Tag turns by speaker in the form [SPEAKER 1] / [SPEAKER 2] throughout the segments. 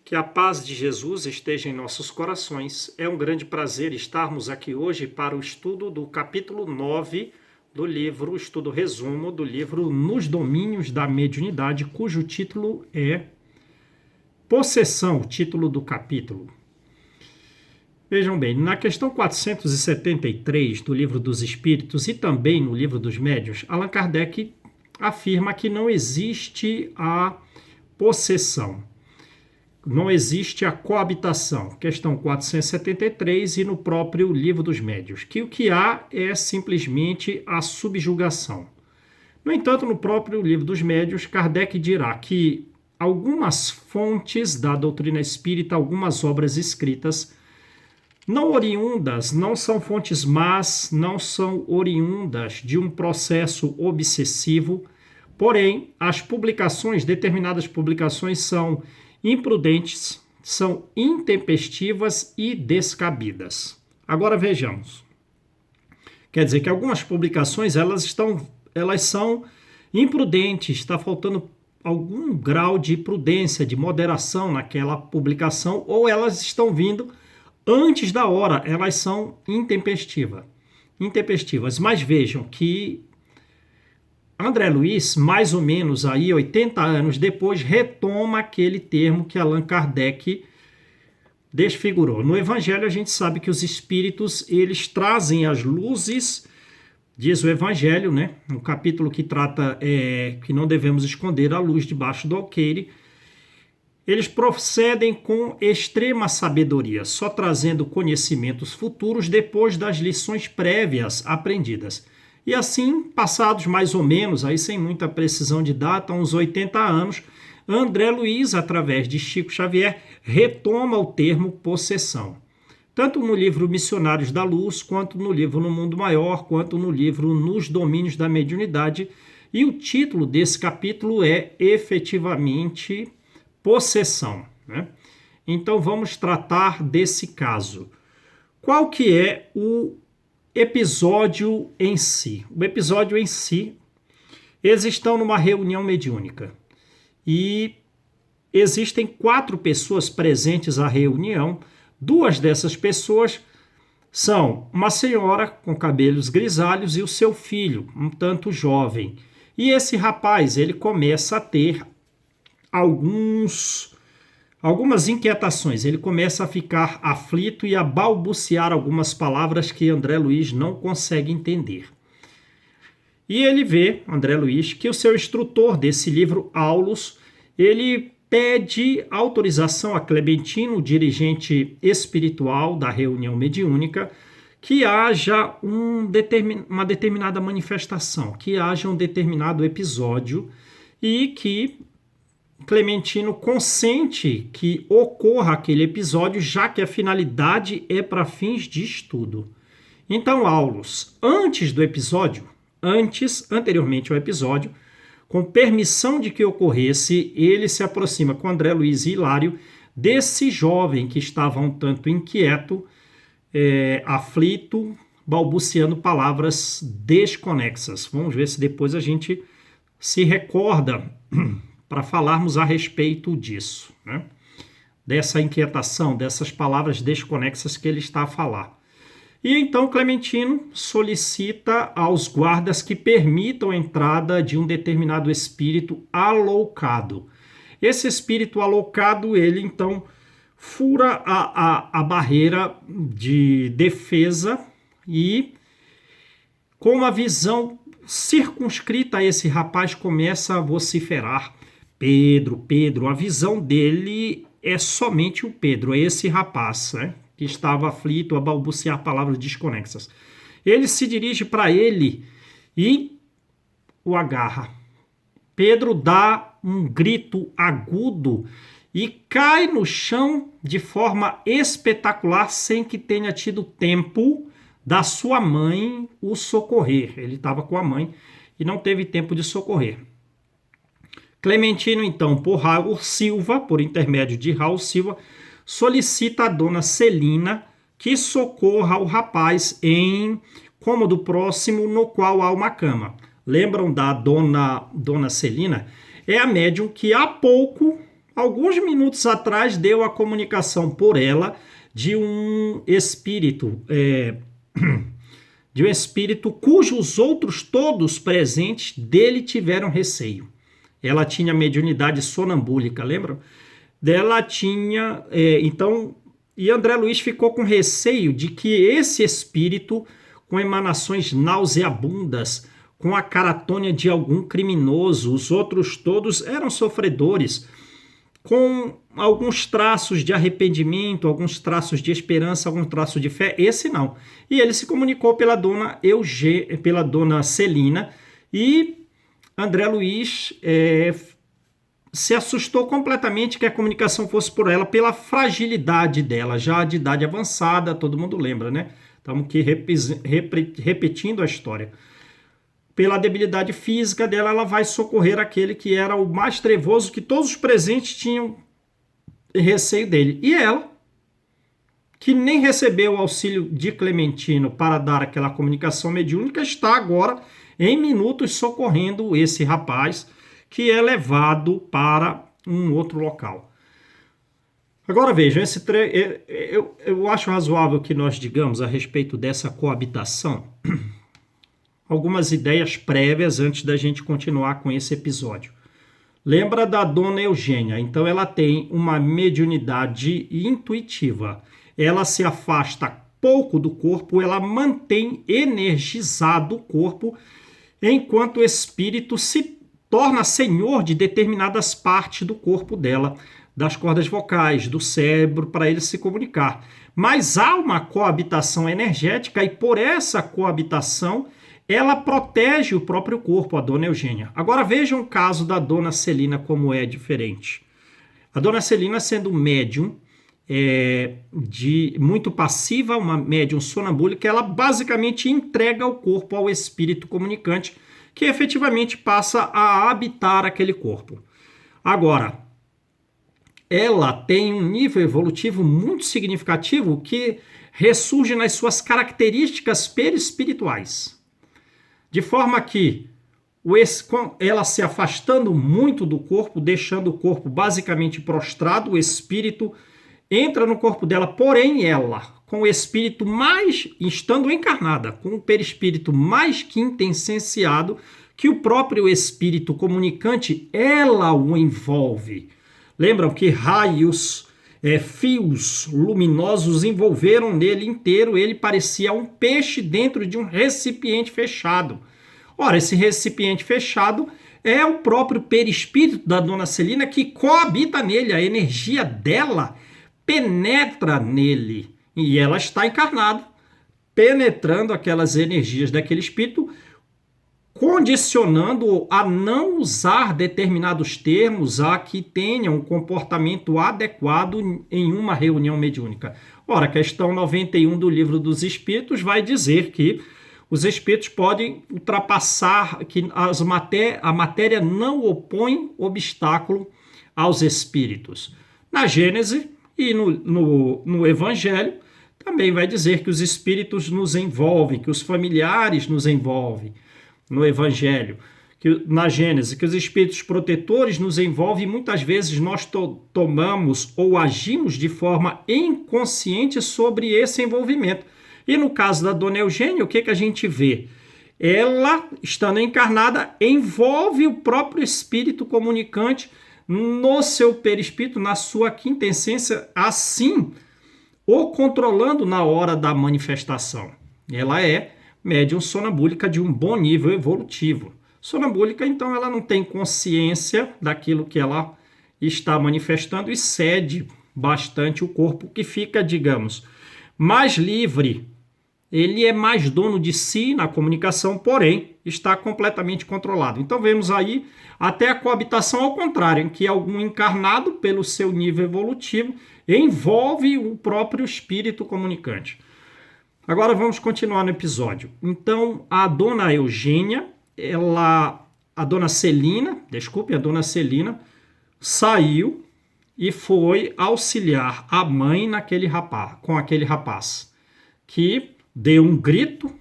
[SPEAKER 1] Que a paz de Jesus esteja em nossos corações. É um grande prazer estarmos aqui hoje para o estudo do capítulo 9 do livro, estudo resumo do livro Nos Domínios da Mediunidade, cujo título é Possessão, título do capítulo. Vejam bem, na questão 473 do Livro dos Espíritos e também no Livro dos Médiuns, Allan Kardec afirma que não existe a possessão. Não existe a coabitação, questão 473 e no próprio Livro dos Médiuns, que o que há é simplesmente a subjugação. No entanto, no próprio Livro dos Médiuns, Kardec dirá que algumas fontes da doutrina espírita, algumas obras escritas, não oriundas, não são fontes más, não são oriundas de um processo obsessivo, porém, as publicações, determinadas publicações são imprudentes, são intempestivas e descabidas. Agora vejamos. Quer dizer que algumas publicações elas são imprudentes, está faltando algum grau de prudência, de moderação naquela publicação, ou elas estão vindo antes da hora, elas são intempestivas. Mas vejam que André Luiz, mais ou menos aí 80 anos depois, retoma aquele termo que Allan Kardec desfigurou. No Evangelho a gente sabe que os espíritos, eles trazem as luzes, diz o Evangelho, né? Um capítulo que trata que não devemos esconder a luz debaixo do alqueire. Eles procedem com extrema sabedoria, só trazendo conhecimentos futuros depois das lições prévias aprendidas. E assim, passados mais ou menos, aí sem muita precisão de data, uns 80 anos, André Luiz, através de Chico Xavier, retoma o termo possessão. Tanto no livro Missionários da Luz, quanto no livro No Mundo Maior, quanto no livro Nos Domínios da Mediunidade. E o título desse capítulo é efetivamente possessão, né? Então vamos tratar desse caso. Qual que é o episódio em si? O episódio em si, eles estão numa reunião mediúnica e existem 4 pessoas presentes à reunião. 2 dessas pessoas são uma senhora com cabelos grisalhos e o seu filho, um tanto jovem. E esse rapaz, ele começa a ter algumas inquietações, ele começa a ficar aflito e a balbuciar algumas palavras que André Luiz não consegue entender. E ele vê, André Luiz, que o seu instrutor desse livro, Aulus, ele pede autorização a Clementino, dirigente espiritual da reunião mediúnica, que haja uma determinada manifestação, que haja um determinado episódio e que Clementino consente que ocorra aquele episódio, já que a finalidade é para fins de estudo. Então, Aulus, anteriormente ao episódio, com permissão de que ocorresse, ele se aproxima com André Luiz e Hilário desse jovem que estava um tanto inquieto, aflito, balbuciando palavras desconexas. Vamos ver se depois a gente se recorda para falarmos a respeito disso, né? Dessa inquietação, dessas palavras desconexas que ele está a falar. E então Clementino solicita aos guardas que permitam a entrada de um determinado espírito aloucado. Esse espírito aloucado, ele então fura a barreira de defesa e, com uma visão circunscrita a esse rapaz, começa a vociferar: Pedro, Pedro. A visão dele é somente o Pedro, é esse rapaz, né, que estava aflito a balbuciar palavras desconexas. Ele se dirige para ele e o agarra. Pedro dá um grito agudo e cai no chão de forma espetacular, sem que tenha tido tempo da sua mãe o socorrer. Ele estava com a mãe e não teve tempo de socorrer. Clementino, então, por intermédio de Raul Silva, solicita a dona Celina que socorra o rapaz em cômodo próximo no qual há uma cama. Lembram da dona Celina? É a médium que há pouco alguns minutos atrás deu a comunicação por ela de um espírito, cujos outros todos presentes dele tiveram receio. Ela tinha mediunidade sonambúlica, lembram? Ela tinha, e André Luiz ficou com receio de que esse espírito, com emanações nauseabundas, com a caratônia de algum criminoso, os outros todos eram sofredores, com alguns traços de arrependimento, alguns traços de esperança, algum traço de fé, esse não. E ele se comunicou pela dona Celina, e André Luiz se assustou completamente que a comunicação fosse por ela, pela fragilidade dela, já de idade avançada, todo mundo lembra, né? Estamos aqui repetindo a história. Pela debilidade física dela, ela vai socorrer aquele que era o mais trevoso, que todos os presentes tinham receio dele. E ela, que nem recebeu o auxílio de Clementino para dar aquela comunicação mediúnica, está agora, em minutos, socorrendo esse rapaz, que é levado para um outro local. Agora vejam, eu acho razoável que nós digamos a respeito dessa coabitação algumas ideias prévias antes da gente continuar com esse episódio. Lembra da dona Eugênia? Então ela tem uma mediunidade intuitiva. Ela se afasta pouco do corpo, ela mantém energizado o corpo, enquanto o espírito se torna senhor de determinadas partes do corpo dela, das cordas vocais, do cérebro, para ele se comunicar. Mas há uma coabitação energética e por essa coabitação ela protege o próprio corpo, a dona Eugênia. Agora vejam o caso da dona Celina, como é diferente. A dona Celina, sendo médium, muito passiva, uma médium sonambúlica, ela basicamente entrega o corpo ao espírito comunicante, que efetivamente passa a habitar aquele corpo. Agora, ela tem um nível evolutivo muito significativo que ressurge nas suas características perispirituais. De forma que ela se afastando muito do corpo, deixando o corpo basicamente prostrado, o espírito entra no corpo dela, porém ela, com o espírito estando encarnada, com o perispírito mais quintessenciado, que o próprio espírito comunicante, ela o envolve. Lembram que raios, fios luminosos envolveram nele inteiro, ele parecia um peixe dentro de um recipiente fechado. Ora, esse recipiente fechado é o próprio perispírito da dona Celina que coabita nele, a energia dela penetra nele e ela está encarnada, penetrando aquelas energias daquele espírito, condicionando a não usar determinados termos, a que tenha um comportamento adequado em uma reunião mediúnica. Ora, a questão 91 do Livro dos Espíritos vai dizer que os espíritos podem ultrapassar, que a matéria não opõe obstáculo aos espíritos. Na Gênese e no Evangelho, também vai dizer que os espíritos nos envolvem, que os familiares nos envolvem. No Evangelho, na Gênese, que os espíritos protetores nos envolvem e muitas vezes nós tomamos ou agimos de forma inconsciente sobre esse envolvimento. E no caso da dona Eugênia, o que a gente vê? Ela, estando encarnada, envolve o próprio espírito comunicante no seu perispírito, na sua quintessência, assim, o controlando na hora da manifestação. Ela é médium sonambúlica de um bom nível evolutivo. Sonambúlica, então, ela não tem consciência daquilo que ela está manifestando e cede bastante o corpo, que fica, digamos, mais livre. Ele é mais dono de si na comunicação, porém, está completamente controlado. Então, vemos aí até a coabitação ao contrário, em que algum encarnado, pelo seu nível evolutivo, envolve o próprio espírito comunicante. Agora vamos continuar no episódio. Então, a dona Eugênia, a dona Celina saiu e foi auxiliar a mãe com aquele rapaz, que deu um grito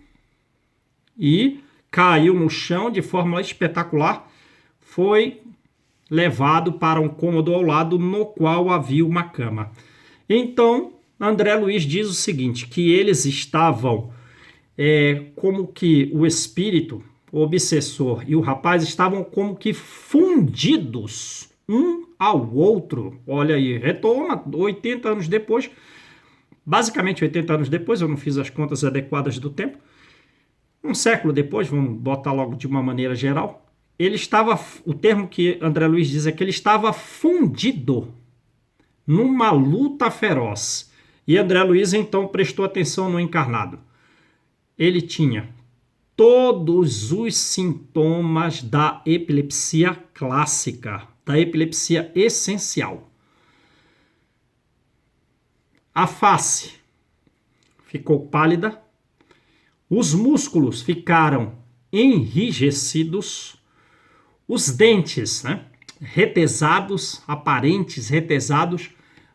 [SPEAKER 1] e caiu no chão de forma espetacular. Foi levado para um cômodo ao lado, no qual havia uma cama. Então, André Luiz diz o seguinte, que eles estavam, como que o espírito, o obsessor e o rapaz estavam como que fundidos um ao outro. Olha aí, retoma 80 anos depois, basicamente 80 anos depois, eu não fiz as contas adequadas do tempo, um século depois, vamos botar logo de uma maneira geral, ele estava, o termo que André Luiz diz é que ele estava fundido numa luta feroz. E André Luiz então prestou atenção no encarnado. Ele tinha todos os sintomas da epilepsia clássica, da epilepsia essencial. A face ficou pálida, os músculos ficaram enrijecidos, os dentes, retesados, aparentes retesados,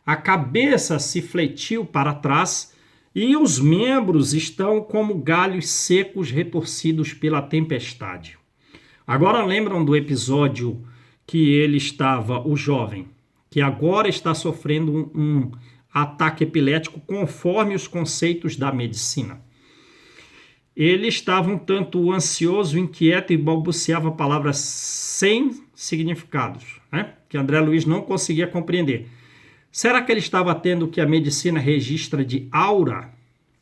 [SPEAKER 1] a cabeça se fletiu para trás e os membros estão como galhos secos retorcidos pela tempestade. Agora lembram do episódio que ele estava, o jovem, que agora está sofrendo um ataque epilético conforme os conceitos da medicina. Ele estava um tanto ansioso, inquieto e balbuciava palavras sem significados, que André Luiz não conseguia compreender. Será que ele estava tendo o que a medicina registra de aura?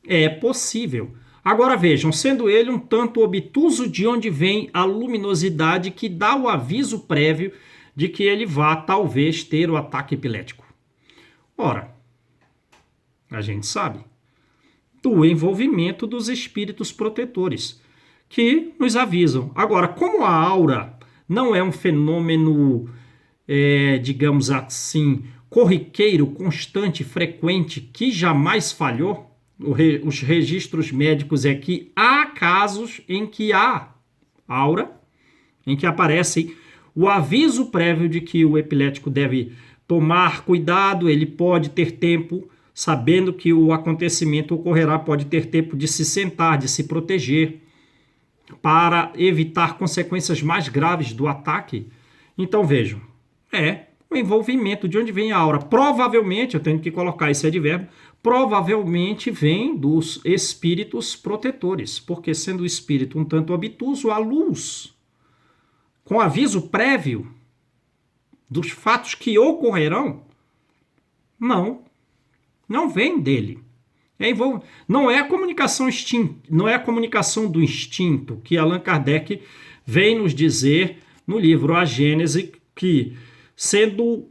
[SPEAKER 1] É possível. Agora vejam, sendo ele um tanto obtuso, de onde vem a luminosidade que dá o aviso prévio de que ele vá talvez ter o ataque epilético? Ora, a gente sabe do envolvimento dos espíritos protetores, que nos avisam. Agora, como a aura não é um fenômeno, digamos assim, corriqueiro, constante, frequente, que jamais falhou, os registros médicos é que há casos em que há aura, em que aparece o aviso prévio de que o epilético deve tomar cuidado, ele pode ter tempo, sabendo que o acontecimento ocorrerá, pode ter tempo de se sentar, de se proteger, para evitar consequências mais graves do ataque. Então vejam, o envolvimento, de onde vem a aura? Provavelmente, eu tenho que colocar esse advérbio, provavelmente vem dos espíritos protetores, porque sendo o espírito um tanto obtuso, a luz, com aviso prévio dos fatos que ocorrerão, não vem dele. Não é a comunicação não é a comunicação do instinto que Allan Kardec vem nos dizer no livro A Gênese, que sendo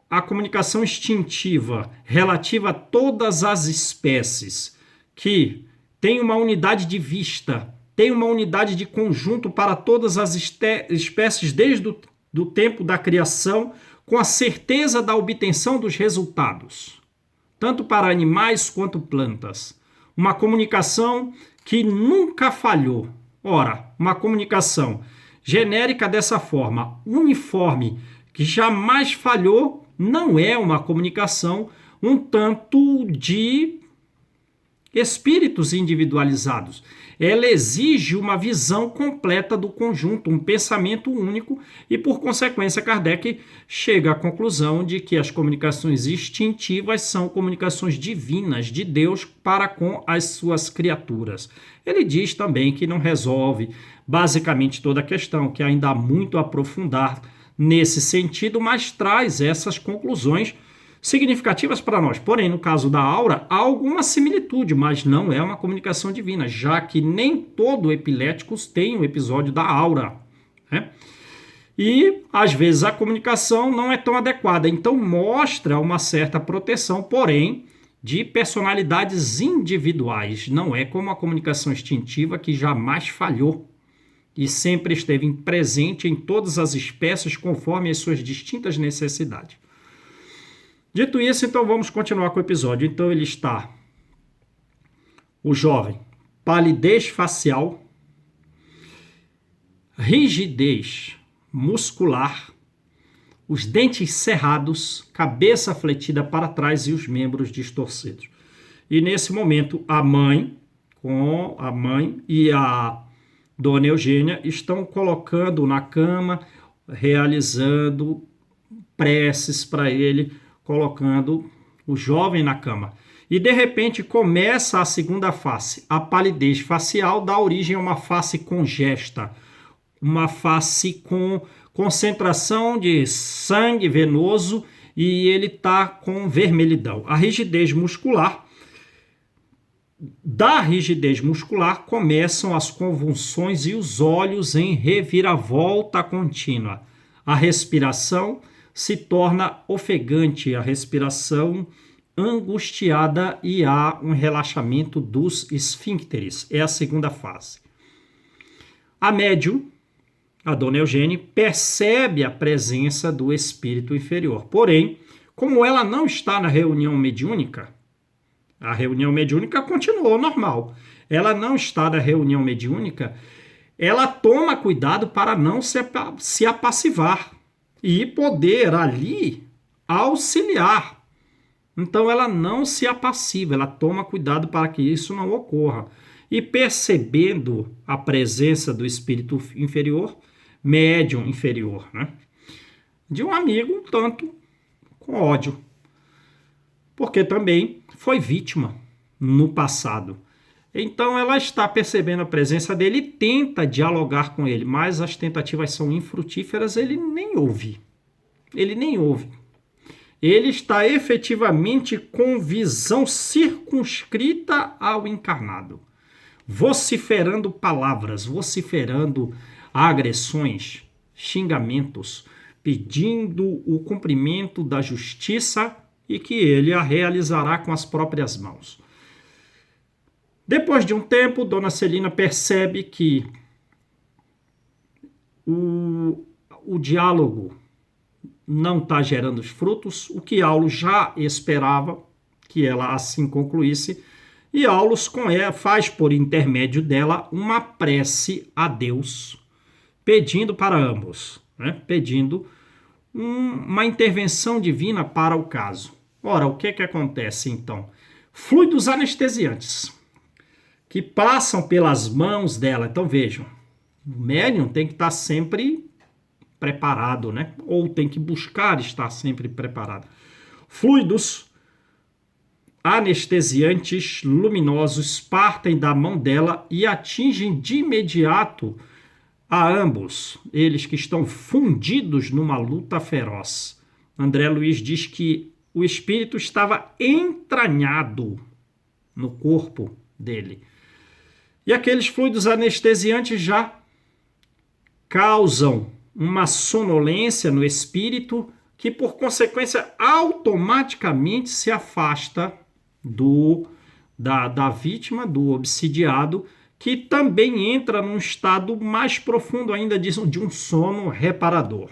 [SPEAKER 1] a comunicação instintiva relativa a todas as espécies, que tem uma unidade de vista, tem uma unidade de conjunto para todas as espécies desde o tempo da criação, com a certeza da obtenção dos resultados, tanto para animais quanto plantas. Uma comunicação que nunca falhou. Ora, uma comunicação genérica dessa forma, uniforme, que jamais falhou, não é uma comunicação um tanto de espíritos individualizados. Ela exige uma visão completa do conjunto, um pensamento único e, por consequência, Kardec chega à conclusão de que as comunicações instintivas são comunicações divinas de Deus para com as suas criaturas. Ele diz também que não resolve basicamente toda a questão, que ainda há muito a aprofundar nesse sentido, mas traz essas conclusões significativas para nós. Porém, no caso da aura, há alguma similitude, mas não é uma comunicação divina, já que nem todo epilético tem o episódio da aura, E, às vezes, a comunicação não é tão adequada. Então, mostra uma certa proteção, porém, de personalidades individuais. Não é como a comunicação instintiva, que jamais falhou e sempre esteve presente em todas as espécies conforme as suas distintas necessidades. Dito isso, então vamos continuar com o episódio. Então ele está, o jovem, palidez facial, rigidez muscular, os dentes cerrados, cabeça fletida para trás e os membros distorcidos. E nesse momento a mãe e a Dona Eugênia estão colocando na cama realizando preces para ele, colocando o jovem na cama. E de repente começa a segunda face. A palidez facial dá origem a uma face congesta, uma face com concentração de sangue venoso e ele está com vermelhidão. A rigidez muscular, da rigidez muscular começam as convulsões e os olhos em reviravolta contínua. A respiração se torna ofegante, a respiração angustiada e há um relaxamento dos esfíncteres. É a segunda fase. A médium, a dona Eugênia, percebe a presença do espírito inferior. Porém, como ela não está na reunião mediúnica, a reunião mediúnica continuou normal. Ela não está na reunião mediúnica, ela toma cuidado para não se apassivar e poder ali auxiliar. Então ela não se apassiva, ela toma cuidado para que isso não ocorra. E percebendo a presença do espírito inferior, médium inferior, né? De um amigo um tanto com ódio, porque também foi vítima no passado. Então ela está percebendo a presença dele e tenta dialogar com ele, mas as tentativas são infrutíferas, ele nem ouve. Ele está efetivamente com visão circunscrita ao encarnado, vociferando palavras, vociferando agressões, xingamentos, pedindo o cumprimento da justiça e que ele a realizará com as próprias mãos. Depois de um tempo, Dona Celina percebe que o diálogo não está gerando os frutos, o que Aulos já esperava que ela assim concluísse, e Aulos faz por intermédio dela uma prece a Deus, pedindo para ambos, né? Pedindo uma intervenção divina para o caso. Ora, o que acontece então? Fluidos anestesiantes que passam pelas mãos dela. Então vejam, o médium tem que estar sempre preparado, né? Ou tem que buscar estar sempre preparado. Fluidos anestesiantes luminosos partem da mão dela e atingem de imediato a ambos, eles que estão fundidos numa luta feroz. André Luiz diz que o espírito estava entranhado no corpo dele. E aqueles fluidos anestesiantes já causam uma sonolência no espírito que, por consequência, automaticamente se afasta da vítima, do obsidiado, que também entra num estado mais profundo ainda de um sono reparador.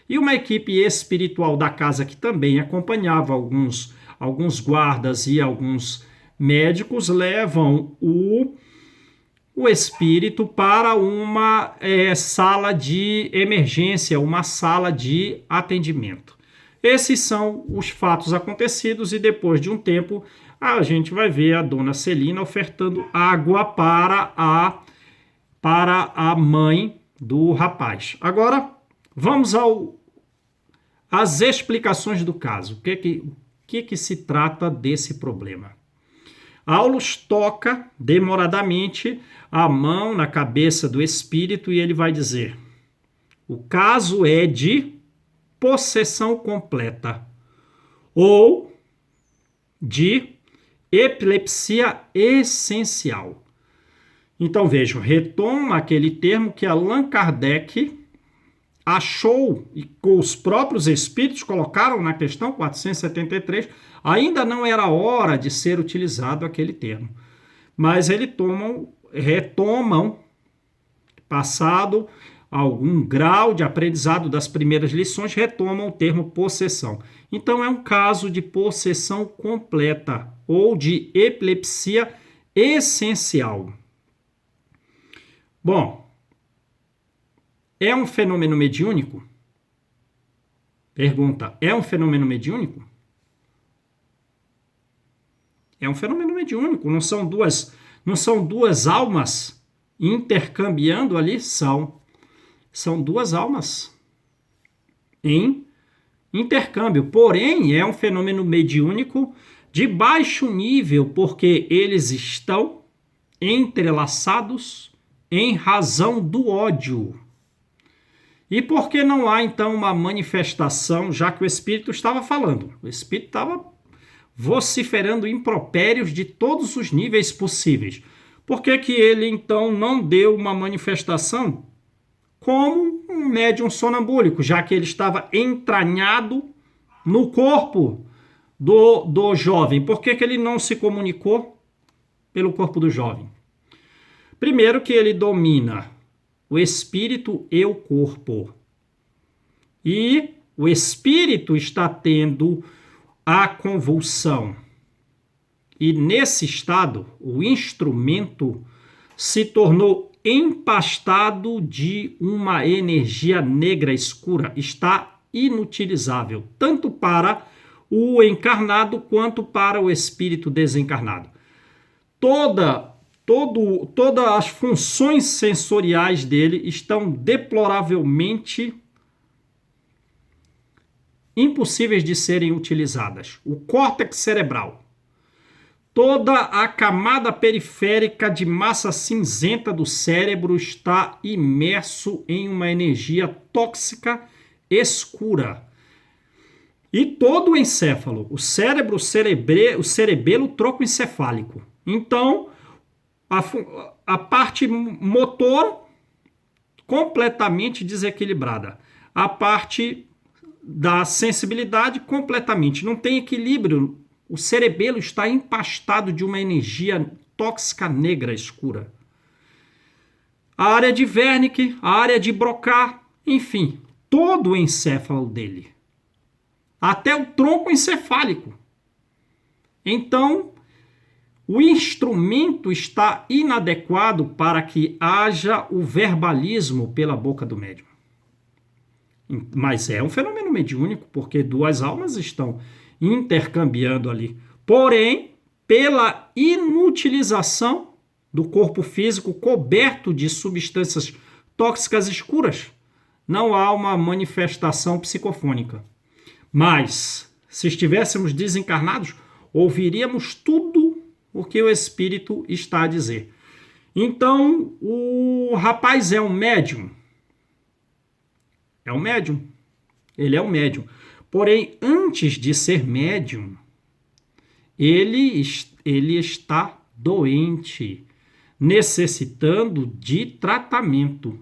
[SPEAKER 1] E uma equipe espiritual da casa que também acompanhava alguns guardas e alguns médicos levam o espírito para uma sala de emergência, uma sala de atendimento. Esses são os fatos acontecidos e depois de um tempo a gente vai ver a dona Celina ofertando água para a mãe do rapaz. Agora, vamos às explicações do caso. O que se trata desse problema? Aulos toca demoradamente a mão na cabeça do espírito e ele vai dizer: o caso é de possessão completa ou de epilepsia essencial. Então vejam, retoma aquele termo que Allan Kardec achou e com os próprios espíritos colocaram na questão 473, ainda não era hora de ser utilizado aquele termo. Mas eles retomam, passado algum grau de aprendizado das primeiras lições, retomam o termo possessão. Então é um caso de possessão completa ou de epilepsia essencial. Bom, é um fenômeno mediúnico? Pergunta, é um fenômeno mediúnico? É um fenômeno mediúnico, não são duas almas intercambiando ali? São duas almas em intercâmbio. Porém, é um fenômeno mediúnico de baixo nível, porque eles estão entrelaçados em razão do ódio. E por que não há, então, uma manifestação, já que o Espírito estava falando? O Espírito estava vociferando impropérios de todos os níveis possíveis. Por que que ele, então, não deu uma manifestação como um médium sonambúlico, já que ele estava entranhado no corpo do jovem? Por que que ele não se comunicou pelo corpo do jovem? Primeiro que ele domina o espírito e o corpo. E o espírito está tendo a convulsão. E nesse estado, o instrumento se tornou empastado de uma energia negra escura. Está inutilizável, tanto para o encarnado quanto para o espírito desencarnado. Todas as funções sensoriais dele estão deploravelmente impossíveis de serem utilizadas. O córtex cerebral, toda a camada periférica de massa cinzenta do cérebro está imerso em uma energia tóxica escura. E todo o encéfalo, o cérebro, o cerebelo trocoencefálico. Então, a parte motor completamente desequilibrada. A parte da sensibilidade completamente. Não tem equilíbrio. O cerebelo está empastado de uma energia tóxica negra escura. A área de Wernicke, a área de Broca, enfim, todo o encéfalo dele. Até o tronco encefálico. Então, o instrumento está inadequado para que haja o verbalismo pela boca do médium. Mas é um fenômeno mediúnico, porque duas almas estão intercambiando ali. Porém, pela inutilização do corpo físico coberto de substâncias tóxicas escuras, não há uma manifestação psicofônica. Mas, se estivéssemos desencarnados, ouviríamos tudo o que o espírito está a dizer. Então, o rapaz é um médium. É um médium. Ele é um médium. Porém, antes de ser médium, ele está doente, necessitando de tratamento.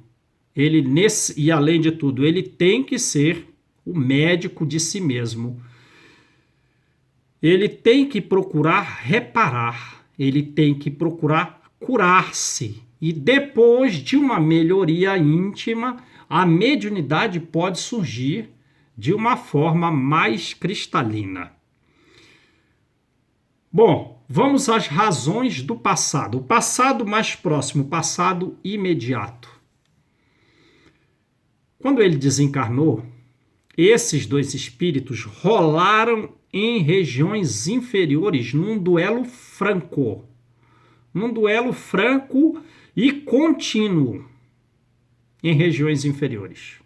[SPEAKER 1] E, além de tudo, ele tem que ser o médico de si mesmo. Ele tem que procurar reparar, ele tem que procurar curar-se. E depois de uma melhoria íntima, a mediunidade pode surgir de uma forma mais cristalina. Bom, vamos às razões do passado. O passado mais próximo, o passado imediato. Quando ele desencarnou, esses dois espíritos rolaram em regiões inferiores num duelo franco. Num duelo franco e contínuo em regiões inferiores.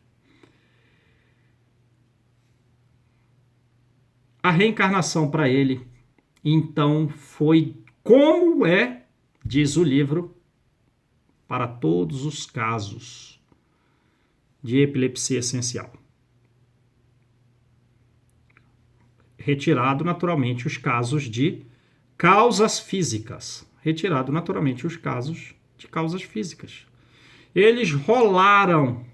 [SPEAKER 1] A reencarnação para ele, então, foi como é, diz o livro, para todos os casos de epilepsia essencial. Retirado naturalmente os casos de causas físicas. Retirado naturalmente os casos de causas físicas. Eles rolaram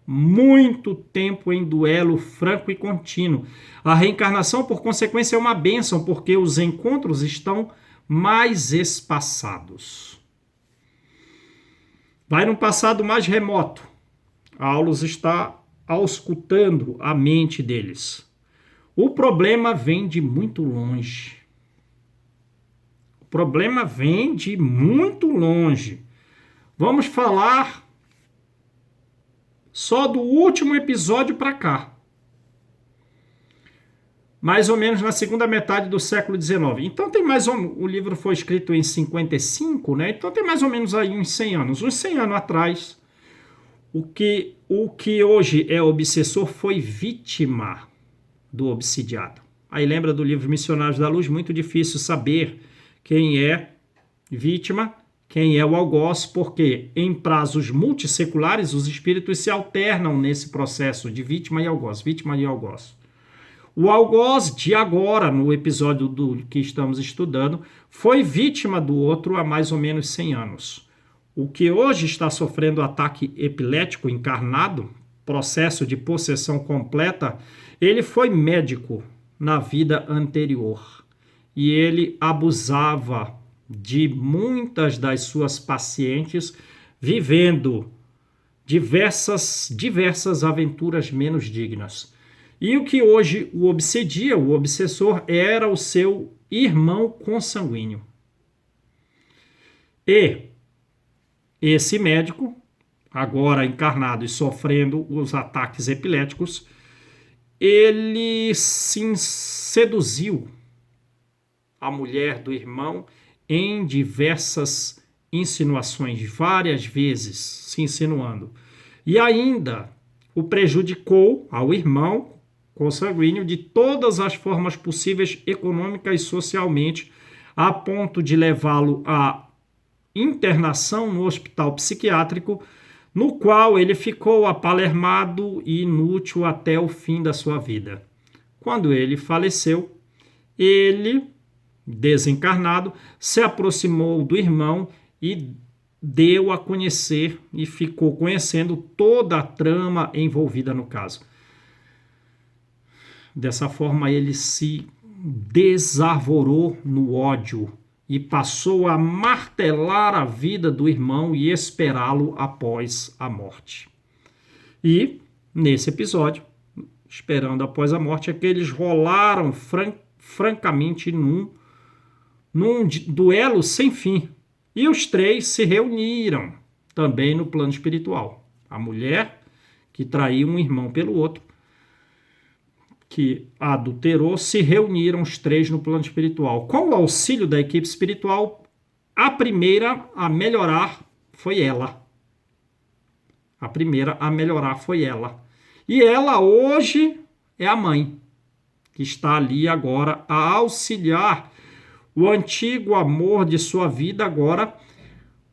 [SPEAKER 1] muito tempo em duelo franco e contínuo. A reencarnação, por consequência, é uma bênção, porque os encontros estão mais espaçados. Vai num passado mais remoto. Aulus está auscultando a mente deles. O problema vem de muito longe. O problema vem de muito longe. Vamos falar só do último episódio para cá. Mais ou menos na segunda metade do século XIX. Então tem mais ou menos, o livro foi escrito em 55, né? Então tem mais ou menos aí uns 100 anos. Uns 100 anos atrás, O que hoje é obsessor foi vítima do obsidiado. Aí lembra do livro Missionários da Luz? Muito difícil saber quem é vítima, quem é o algoz, porque em prazos multisseculares os espíritos se alternam nesse processo de vítima e algoz, vítima e algoz. O algoz de agora, no episódio do que estamos estudando, foi vítima do outro há mais ou menos 100 anos. O que hoje está sofrendo ataque epilético encarnado, processo de possessão completa, ele foi médico na vida anterior e ele abusava de muitas das suas pacientes, vivendo diversas aventuras menos dignas. E o que hoje o obsedia, o obsessor, era o seu irmão consanguíneo. E esse médico, agora encarnado e sofrendo os ataques epiléticos, ele se seduziu a mulher do irmão em diversas insinuações, várias vezes se insinuando. E ainda o prejudicou ao irmão consanguíneo de todas as formas possíveis, econômica e socialmente, a ponto de levá-lo à internação no hospital psiquiátrico, no qual ele ficou apalermado e inútil até o fim da sua vida. Quando ele faleceu, ele, desencarnado, se aproximou do irmão e deu a conhecer e ficou conhecendo toda a trama envolvida no caso. Dessa forma, ele se desarvorou no ódio e passou a martelar a vida do irmão e esperá-lo após a morte. E, nesse episódio, esperando após a morte, é que eles rolaram francamente num duelo sem fim. E os três se reuniram também no plano espiritual. A mulher, que traiu um irmão pelo outro, que adulterou, se reuniram os três no plano espiritual. Com o auxílio da equipe espiritual, a primeira a melhorar foi ela. A primeira a melhorar foi ela. E ela hoje é a mãe, que está ali agora a auxiliar o antigo amor de sua vida agora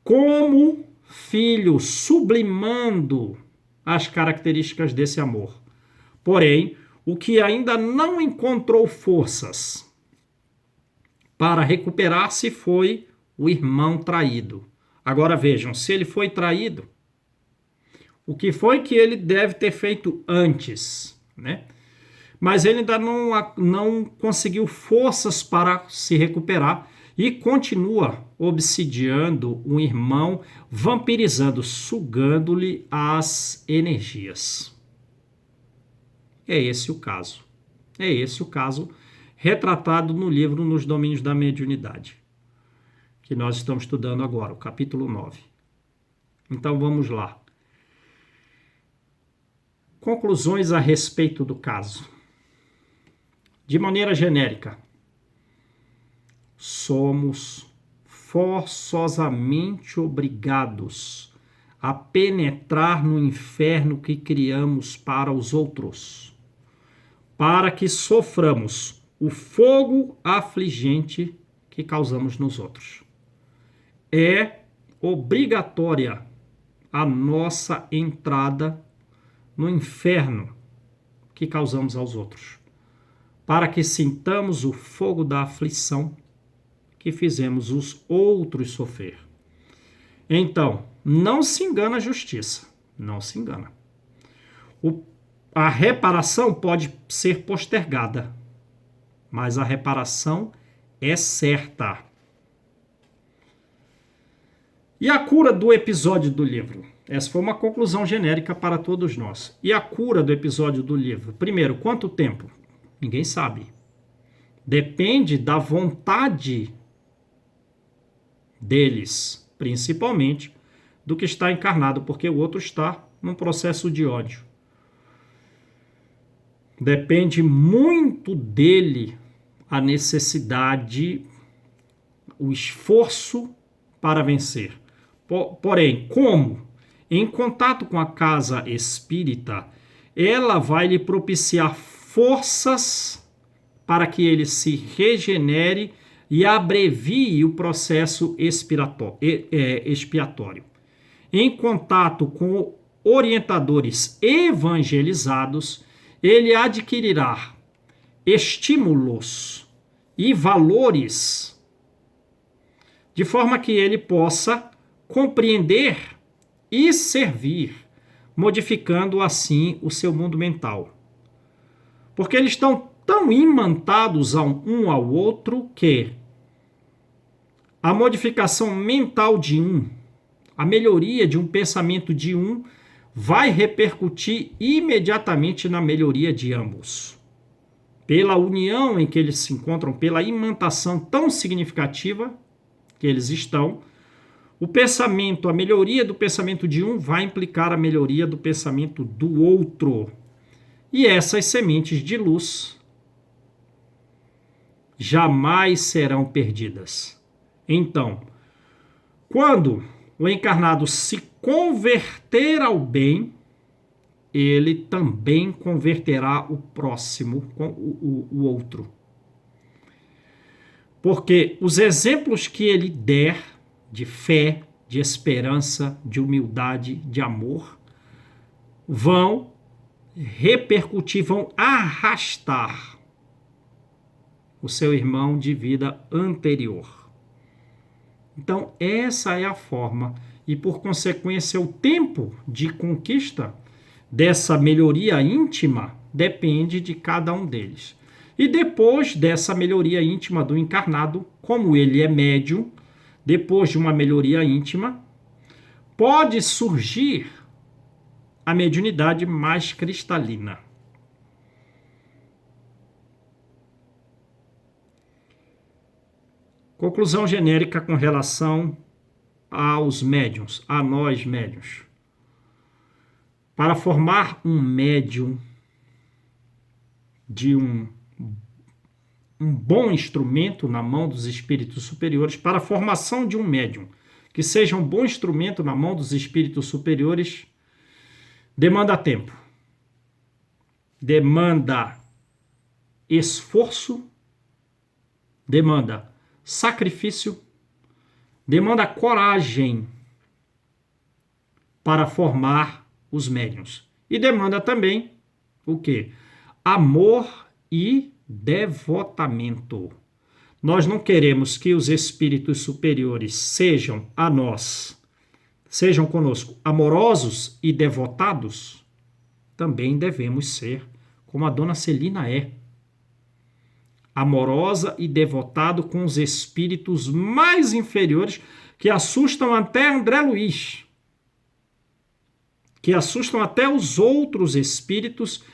[SPEAKER 1] como filho, sublimando as características desse amor. Porém, o que ainda não encontrou forças para recuperar-se foi o irmão traído. Agora vejam, se ele foi traído, o que foi que ele deve ter feito antes, né? Mas ele ainda não conseguiu forças para se recuperar e continua obsidiando um irmão, vampirizando, sugando-lhe as energias. É esse o caso. É esse o caso retratado no livro Nos Domínios da Mediunidade, que nós estamos estudando agora, o capítulo 9. Então vamos lá. Conclusões a respeito do caso. De maneira genérica, somos forçosamente obrigados a penetrar no inferno que criamos para os outros, para que soframos o fogo afligente que causamos nos outros. É obrigatória a nossa entrada no inferno que causamos aos outros, para que sintamos o fogo da aflição que fizemos os outros sofrer. Então, não se engana a justiça, não se engana. A reparação pode ser postergada, mas a reparação é certa. E a cura do episódio do livro? Essa foi uma conclusão genérica para todos nós. E a cura do episódio do livro? Primeiro, quanto tempo? Ninguém sabe. Depende da vontade deles, principalmente do que está encarnado, porque o outro está num processo de ódio. Depende muito dele a necessidade, o esforço para vencer. Porém, como Em contato com a casa espírita, ela vai lhe propiciar forças para que ele se regenere e abrevie o processo expiatório. Em contato com orientadores evangelizados, ele adquirirá estímulos e valores de forma que ele possa compreender e servir, modificando assim o seu mundo mental. Porque eles estão tão imantados um ao outro que a modificação mental de um, a melhoria de um pensamento de um, vai repercutir imediatamente na melhoria de ambos. Pela união em que eles se encontram, pela imantação tão significativa que eles estão, o pensamento, a melhoria do pensamento de um vai implicar a melhoria do pensamento do outro. E essas sementes de luz jamais serão perdidas. Então, quando o encarnado se converter ao bem, ele também converterá o próximo, o outro. Porque os exemplos que ele der de fé, de esperança, de humildade, de amor, vão repercutir, vão arrastar o seu irmão de vida anterior. Então, essa é a forma e, por consequência, o tempo de conquista dessa melhoria íntima depende de cada um deles. E depois dessa melhoria íntima do encarnado, como ele é médium, depois de uma melhoria íntima, pode surgir a mediunidade mais cristalina. Conclusão genérica com relação aos médiuns, a nós médiuns. Para formar um médium de um bom instrumento na mão dos espíritos superiores, para a formação de um médium que seja um bom instrumento na mão dos espíritos superiores, demanda tempo, demanda esforço, demanda sacrifício, demanda coragem para formar os médiuns. E demanda também o quê? Amor e devotamento. Nós não queremos que os espíritos superiores sejam a nós, sejam conosco amorosos e devotados. Também devemos ser como a dona Celina é. Amorosa e devotado com os espíritos mais inferiores que assustam até André Luiz, que assustam até os outros espíritos